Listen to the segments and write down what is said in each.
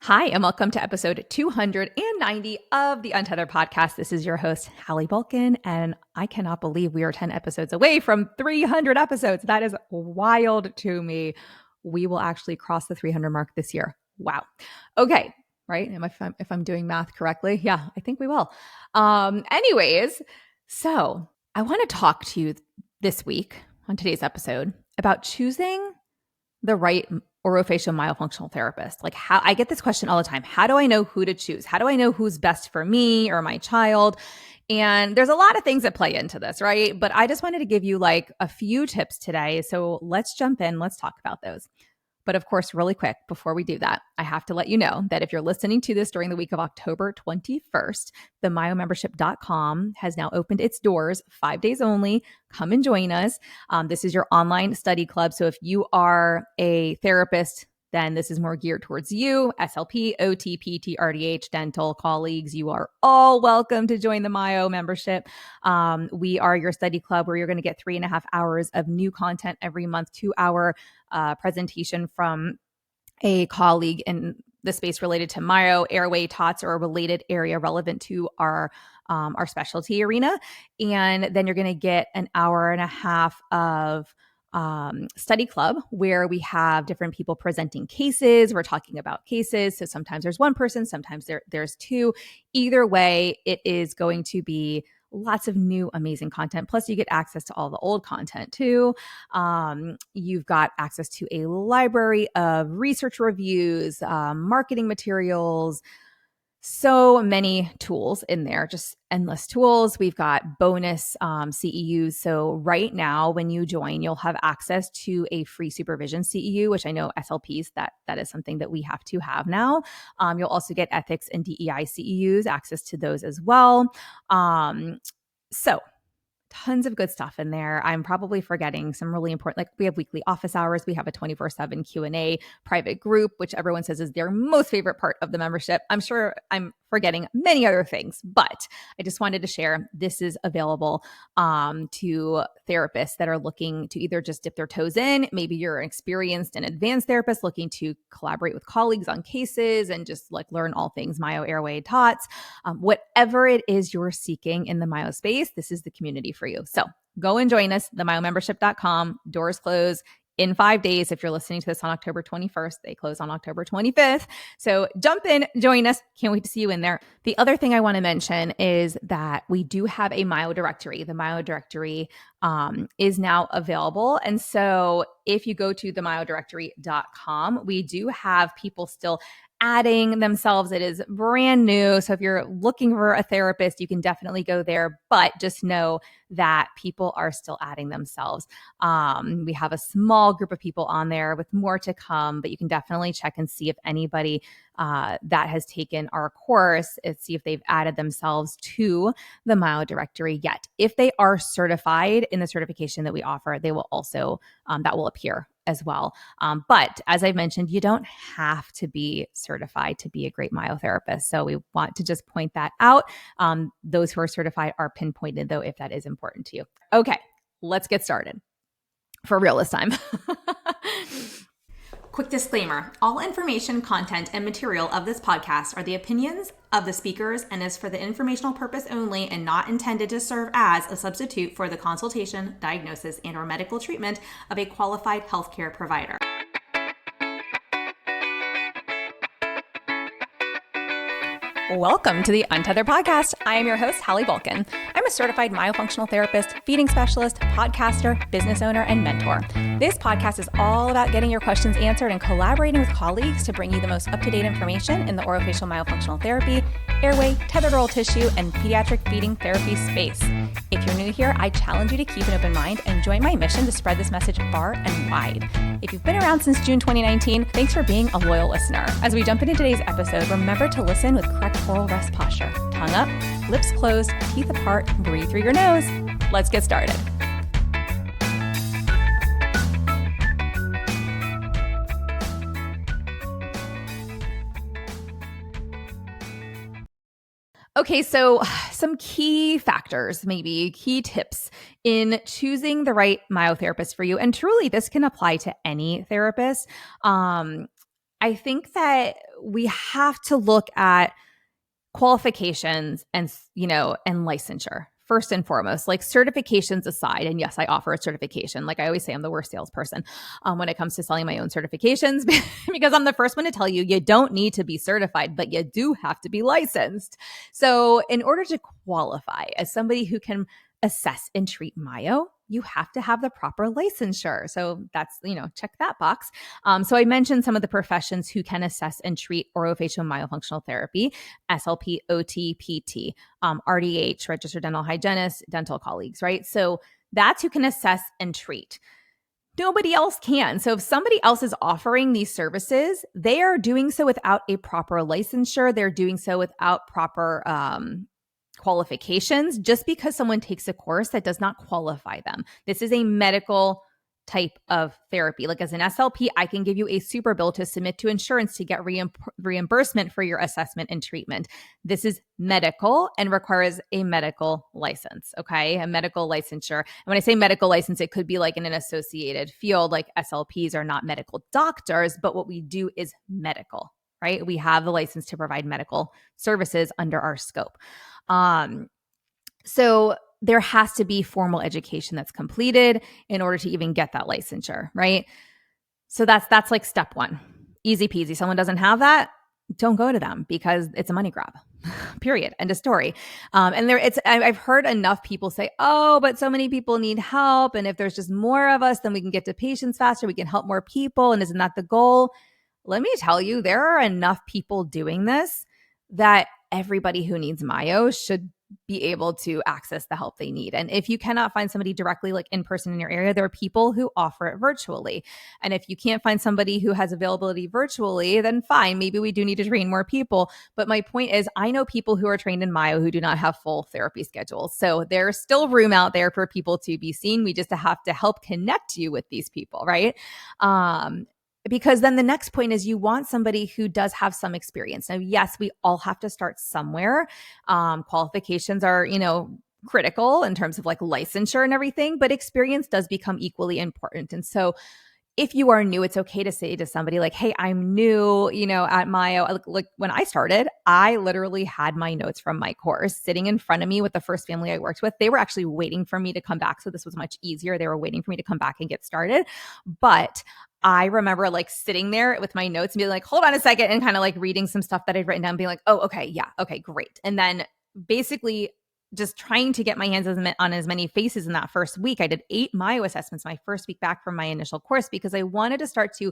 Hi, and welcome to episode 290 of the Untethered Podcast. This is your host, Hallie Bulkin, and I cannot believe we are 10 episodes away from 300 episodes. That is wild to me. We will actually cross the 300 mark this year. Wow. Okay, right? If I'm doing math correctly? Yeah, I think we will. Anyways, so I want to talk to you this week on today's episode about choosing the right orofacial myofunctional therapist. Like, how I get this question all the time. How do I know who to choose? How do I know who's best for me or my child? And there's a lot of things that play into this, right? But I just wanted to give you like a few tips today. So let's jump in. Let's talk about those. But of course, really quick, before we do that, I have to let you know that if you're listening to this during the week of October 21st, the myomembership.com has now opened its doors 5 days only. Come and join us. This is your online study club. So if you are a therapist, then this is more geared towards you. SLP, OT, PT, RDH, dental colleagues, you are all welcome to join the Myo membership. We are your study club where you're going to get 3.5 hours of new content every month, 2-hour presentation from a colleague in the space related to myo, airway, TOTS, or a related area relevant to our specialty arena. And then you're going to get an hour and a half of study club where we have different people presenting cases. We're talking about cases. So sometimes there's one person, sometimes there's two. Either way, it is going to be lots of new, amazing content. Plus, you get access to all the old content too. You've got access to a library of research reviews, marketing materials, so many tools in there, just endless tools. We've got bonus CEUs. So right now, when you join, you'll have access to a free supervision CEU, which I know SLPs, that is something that we have to have now. You'll also get ethics and DEI CEUs, access to those as well. So tons of good stuff in there. I'm probably forgetting some really important, like we have weekly office hours. We have a 24/7 Q&A private group, which everyone says is their most favorite part of the membership. I'm sure I'm forgetting many other things, but I just wanted to share this is available to therapists that are looking to either just dip their toes in. Maybe you're an experienced and advanced therapist looking to collaborate with colleagues on cases and just like learn all things myo, airway, TOTS. Whatever it is you're seeking in the myo space, this is the community for you. So go and join us, themyomembership.com. Doors close in 5 days. If you're listening to this on October 21st, they close on October 25th. So jump in, join us. Can't wait to see you in there. The other thing I want to mention is that we do have a myo directory. The myo directory is now available. And so if you go to themyodirectory.com, we do have people still adding themselves. It is brand new. So if you're looking for a therapist, you can definitely go there, but just know that people are still adding themselves. We have a small group of people on there with more to come, but you can definitely check and see if anybody that has taken our course, see if they've added themselves to the myo directory yet. If they are certified in the certification that we offer, they will also, that will appear as well. But as I mentioned, you don't have to be certified to be a great myotherapist. So we want to just point that out. Those who are certified are pinpointed though, if that is important to you. Okay, let's get started. For real this time. Quick disclaimer, all information, content, and material of this podcast are the opinions of the speakers and is for the informational purpose only and not intended to serve as a substitute for the consultation, diagnosis, and/or medical treatment of a qualified healthcare provider. Welcome to the Untethered Podcast. I am your host, Hallie Bulkin. I'm a certified myofunctional therapist, feeding specialist, podcaster, business owner, and mentor. This podcast is all about getting your questions answered and collaborating with colleagues to bring you the most up-to-date information in the orofacial myofunctional therapy, airway, tethered oral tissue, and pediatric feeding therapy space. If you're new here, I challenge you to keep an open mind and join my mission to spread this message far and wide. If you've been around since June 2019, thanks for being a loyal listener. As we jump into today's episode, remember to listen with correct oral rest posture. Tongue up, lips closed, teeth apart, breathe through your nose. Let's get started. Okay, so some key factors, maybe key tips in choosing the right myotherapist for you. And truly, this can apply to any therapist. I think that we have to look at qualifications and, and licensure first and foremost, like certifications aside. And yes, I offer a certification. Like I always say, I'm the worst salesperson when it comes to selling my own certifications because I'm the first one to tell you, you don't need to be certified, but you do have to be licensed. So in order to qualify as somebody who can assess and treat myo, you have to have the proper licensure. So that's, check that box. So I mentioned some of the professions who can assess and treat orofacial myofunctional therapy: SLP, OT, PT, RDH, registered dental hygienist, dental colleagues, right? So that's who can assess and treat. Nobody else can. So if somebody else is offering these services, they are doing so without a proper licensure. They're doing so without proper qualifications. Just because someone takes a course, that does not qualify them. This is a medical type of therapy. Like as an SLP, I can give you a super bill to submit to insurance to get reimbursement for your assessment and treatment. This is medical and requires a medical license, okay? A medical licensure. And when I say medical license, it could be like in an associated field, like SLPs are not medical doctors, but what we do is medical, right? We have the license to provide medical services under our scope. So there has to be formal education that's completed in order to even get that licensure, right? So that's like step one. Easy peasy. Someone doesn't have that, don't go to them because it's a money grab. Period. End of story. And I've heard enough people say, oh, but so many people need help. And if there's just more of us, then we can get to patients faster. We can help more people. And isn't that the goal? Let me tell you, there are enough people doing this that everybody who needs myo should be able to access the help they need. And if you cannot find somebody directly, like in person in your area, there are people who offer it virtually. And if you can't find somebody who has availability virtually, then fine, maybe we do need to train more people. But my point is, I know people who are trained in myo who do not have full therapy schedules. So there's still room out there for people to be seen. We just have to help connect you with these people, right? Because then the next point is you want somebody who does have some experience. Now, yes, we all have to start somewhere. Qualifications are, critical in terms of like licensure and everything, but experience does become equally important. And so if you are new, it's okay to say to somebody like, hey, I'm new, at myo. Like when I started, I literally had my notes from my course sitting in front of me with the first family I worked with. They were actually waiting for me to come back. So this was much easier. They were waiting for me to come back and get started. But I remember like sitting there with my notes and being like, hold on a second, and kind of like reading some stuff that I'd written down, being like, oh, okay, yeah, okay, great. And then basically just trying to get my hands on as many faces in that first week. I did 8 myo assessments my first week back from my initial course because I wanted to start to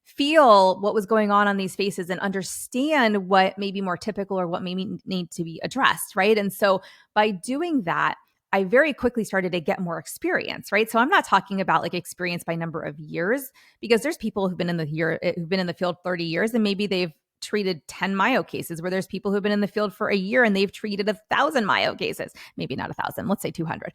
feel what was going on these faces and understand what may be more typical or what may need to be addressed, right? And so by doing that, I very quickly started to get more experience, right? So I'm not talking about like experience by number of years, because there's people who've been in the field 30 years and maybe they've treated 10 myo cases, where there's people who've been in the field for a year and they've treated 1,000 myo cases. Maybe not 1,000, let's say 200.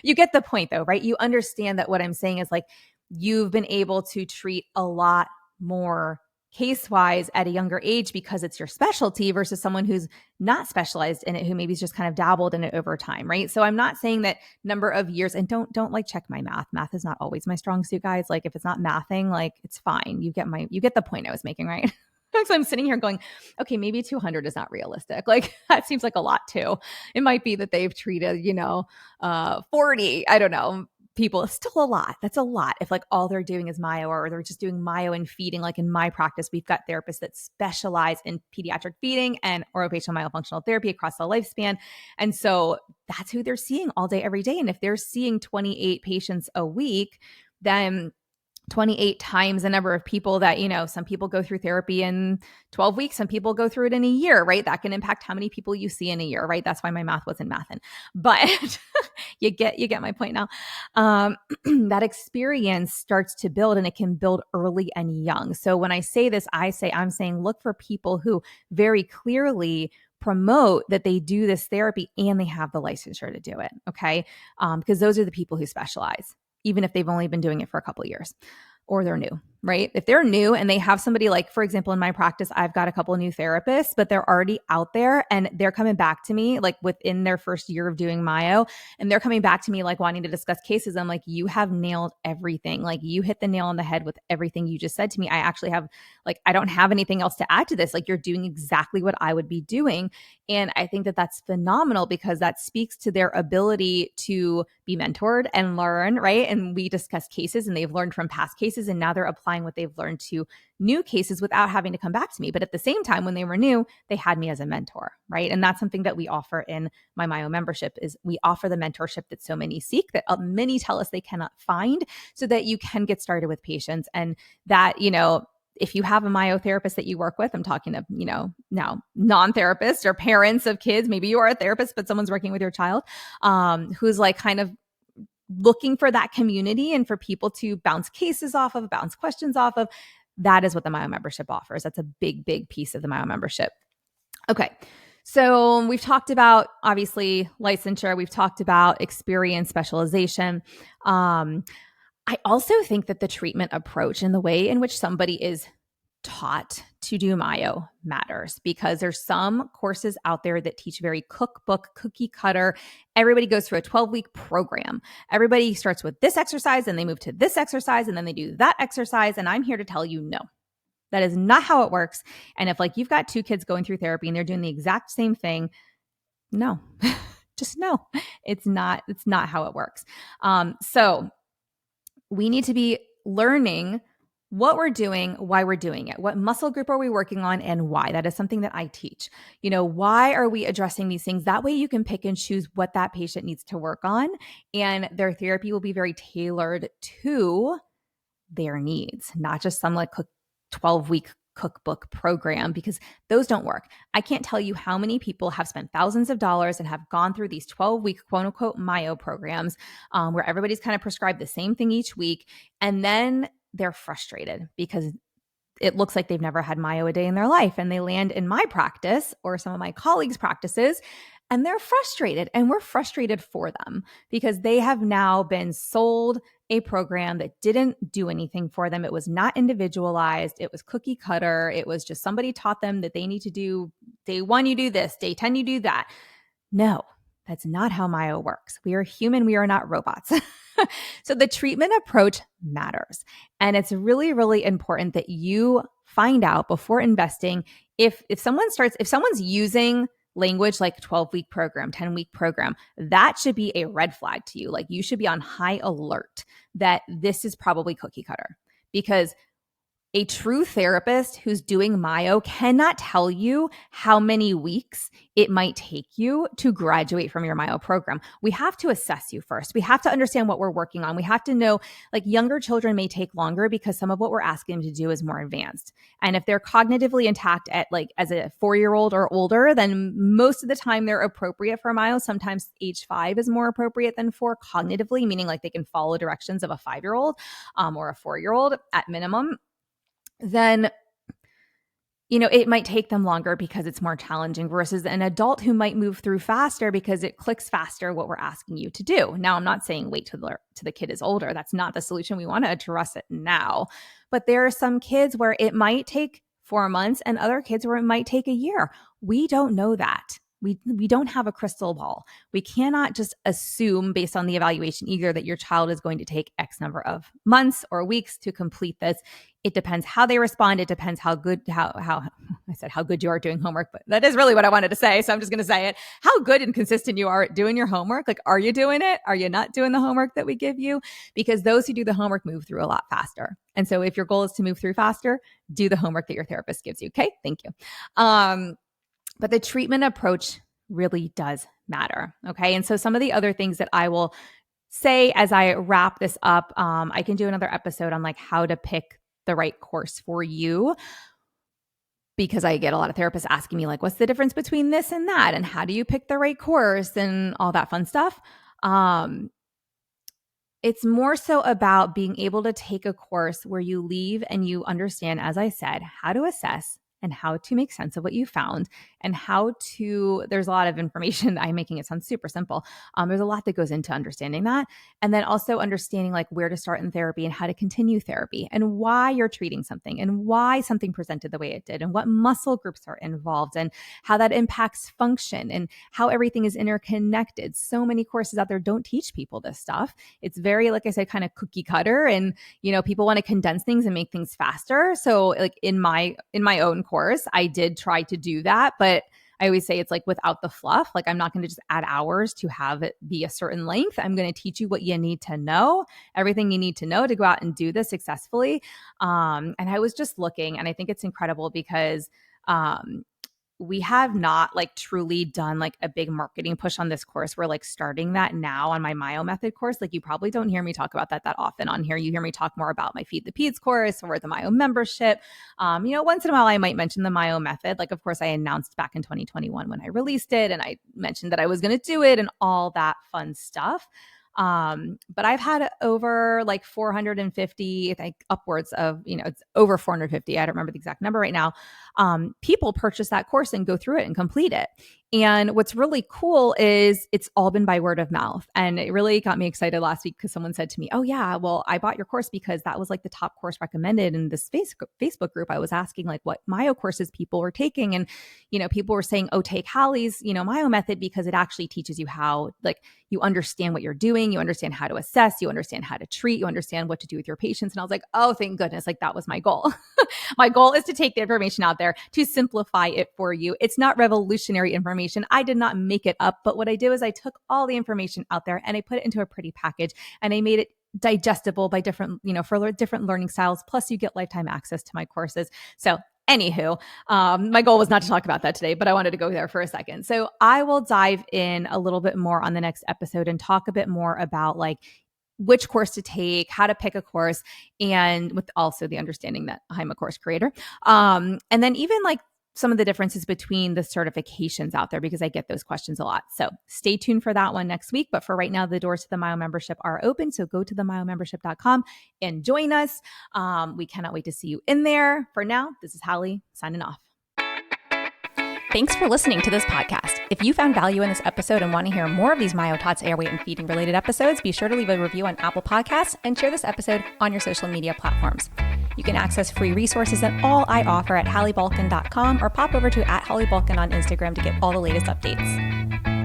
You get the point though, right? You understand that what I'm saying is like, you've been able to treat a lot more case-wise at a younger age because it's your specialty versus someone who's not specialized in it, who maybe just kind of dabbled in it over time, right? So I'm not saying that number of years, and don't like check my math. Math is not always my strong suit, guys. Like if it's not mathing, like it's fine. You get the point I was making, right? So I'm sitting here going, okay, maybe 200 is not realistic. Like that seems like a lot too. It might be that they've treated, 40, I don't know, people. It's still a lot. That's a lot. If like all they're doing is myo, or they're just doing myo and feeding. Like in my practice, we've got therapists that specialize in pediatric feeding and orofacial myofunctional therapy across the lifespan. And so that's who they're seeing all day, every day. And if they're seeing 28 patients a week, then 28 times the number of people that, some people go through therapy in 12 weeks, some people go through it in a year, right? That can impact how many people you see in a year, right? That's why my math wasn't mathin'. But you get my point now. That experience starts to build, and it can build early and young. So when I say this, I'm saying look for people who very clearly promote that they do this therapy and they have the licensure to do it, okay? Because those are the people who specialize, even if they've only been doing it for a couple of years or they're new. right? If they're new and they have somebody, like, for example, in my practice, I've got a couple of new therapists, but they're already out there and they're coming back to me like within their first year of doing myo, and they're coming back to me like wanting to discuss cases. I'm like, you have nailed everything. Like, you hit the nail on the head with everything you just said to me. I actually have, like, I don't have anything else to add to this. Like, you're doing exactly what I would be doing. And I think that that's phenomenal because that speaks to their ability to be mentored and learn, right? And we discuss cases and they've learned from past cases, and now they're applying what they've learned to new cases without having to come back to me. But at the same time, when they were new, they had me as a mentor, right? And that's something that we offer in my Myo membership is we offer the mentorship that so many seek, that many tell us they cannot find, so that you can get started with patients. And that, if you have a myotherapist that you work with, I'm talking to, now non-therapists or parents of kids, maybe you are a therapist, but someone's working with your child, who's like kind of looking for that community and for people to bounce cases off of, bounce questions off of. That is what the Myo membership offers. That's a big, big piece of the Myo membership. Okay. So we've talked about, obviously, licensure. We've talked about experience, specialization. I also think that the treatment approach and the way in which somebody is taught to do myo matters, because there's some courses out there that teach very cookbook, cookie cutter. Everybody goes through a 12-week program. Everybody starts with this exercise and they move to this exercise and then they do that exercise. And I'm here to tell you, no, that is not how it works. And if like you've got two kids going through therapy and they're doing the exact same thing, no, just no, it's not how it works. So we need to be learning what we're doing, why we're doing it, what muscle group are we working on, and why. That is something that I teach. Why are we addressing these things? That way you can pick and choose what that patient needs to work on, and their therapy will be very tailored to their needs, not just some like 12-week cookbook program, because those don't work. I can't tell you how many people have spent thousands of dollars and have gone through these 12-week quote unquote myo programs, where everybody's kind of prescribed the same thing each week. And then they're frustrated because it looks like they've never had myo a day in their life. And they land in my practice or some of my colleagues' practices, and they're frustrated, and we're frustrated for them because they have now been sold a program that didn't do anything for them. It was not individualized. It was cookie cutter. It was just somebody taught them that they need to do day 1, you do this, day 10, you do that. No, that's not how myo works. We are human. We are not robots. So the treatment approach matters. And it's really, really important that you find out before investing if someone's using language like 12-week program, 10-week program, that should be a red flag to you. Like, you should be on high alert that this is probably cookie cutter, because a true therapist who's doing myo cannot tell you how many weeks it might take you to graduate from your myo program. We have to assess you first. We have to understand what we're working on. We have to know, like, younger children may take longer because some of what we're asking them to do is more advanced. And if they're cognitively intact at like as a 4-year-old or older, then most of the time they're appropriate for myo. Sometimes age 5 is more appropriate than 4 cognitively, meaning like they can follow directions of a 5-year-old or a 4-year-old at minimum. Then, it might take them longer because it's more challenging versus an adult who might move through faster because it clicks faster what we're asking you to do. Now, I'm not saying wait till the kid is older. That's not the solution. We want to address it now. But there are some kids where it might take 4 months and other kids where it might take a year. We don't know that. We don't have a crystal ball. We cannot just assume based on the evaluation either that your child is going to take X number of months or weeks to complete this. It depends how they respond. It depends how good you are doing homework, but that is really what I wanted to say. So I'm just going to say it. How good and consistent you are at doing your homework. Like, are you doing it? Are you not doing the homework that we give you? Because those who do the homework move through a lot faster. And so if your goal is to move through faster, do the homework that your therapist gives you. Okay. Thank you. But the treatment approach really does matter. Okay. And so some of the other things that I will say as I wrap this up, I can do another episode on like how to pick the right course for you, because I get a lot of therapists asking me like, what's the difference between this and that? And how do you pick the right course and all that fun stuff? It's more so about being able to take a course where you leave and you understand, as I said, how to assess and how to make sense of what you found and how to, there's a lot of information. I'm making it sound super simple. There's a lot that goes into understanding that. And then also understanding like where to start in therapy and how to continue therapy and why you're treating something and why something presented the way it did and what muscle groups are involved and how that impacts function and how everything is interconnected. So many courses out there don't teach people this stuff. It's very, like I said, kind of cookie cutter, and people want to condense things and make things faster. So like in my own course, I did try to do that, but I always say it's like without the fluff. Like I'm not going to just add hours to have it be a certain length. I'm going to teach you what you need to know, everything you need to know to go out and do this successfully. And I was just looking, and I think it's incredible because we have not like truly done like a big marketing push on this course. We're like starting that now on my Myo Method course. Like you probably don't hear me talk about that often on here. You hear me talk more about my Feed the Peds course or the Myo membership. Once in a while I might mention the Myo Method. Like of course I announced back in 2021 when I released it, and I mentioned that I was going to do it and all that fun stuff. But I've had over like 450, I think upwards of, it's over 450. I don't remember the exact number right now. People purchase that course and go through it and complete it. And what's really cool is it's all been by word of mouth. And it really got me excited last week because someone said to me, oh yeah, well, I bought your course because that was like the top course recommended in this Facebook group. I was asking like what Myo courses people were taking. And, people were saying, oh, take Hallie's, Myo Method because it actually teaches you how, like, you understand what you're doing. You understand how to assess, you understand how to treat, you understand what to do with your patients. And I was like, oh, thank goodness. Like that was my goal. My goal is to take the information out there to simplify it for you. It's not revolutionary information. I did not make it up, but what I did was I took all the information out there and I put it into a pretty package and I made it digestible by different, for different learning styles. Plus you get lifetime access to my courses. So anywho, my goal was not to talk about that today, but I wanted to go there for a second. So I will dive in a little bit more on the next episode and talk a bit more about like which course to take, how to pick a course, and with also the understanding that I'm a course creator. And then even like some of the differences between the certifications out there, because I get those questions a lot. So stay tuned for that one next week. But for right now, the doors to the Myo membership are open. So go to themyomembership.com and join us. We cannot wait to see you in there. For now, this is Hallie signing off. Thanks for listening to this podcast. If you found value in this episode and want to hear more of these Myo Tots airway and feeding related episodes, be sure to leave a review on Apple Podcasts and share this episode on your social media platforms. You can access free resources and all I offer at HallieBulkin.com or pop over to @HallieBulkin on Instagram to get all the latest updates.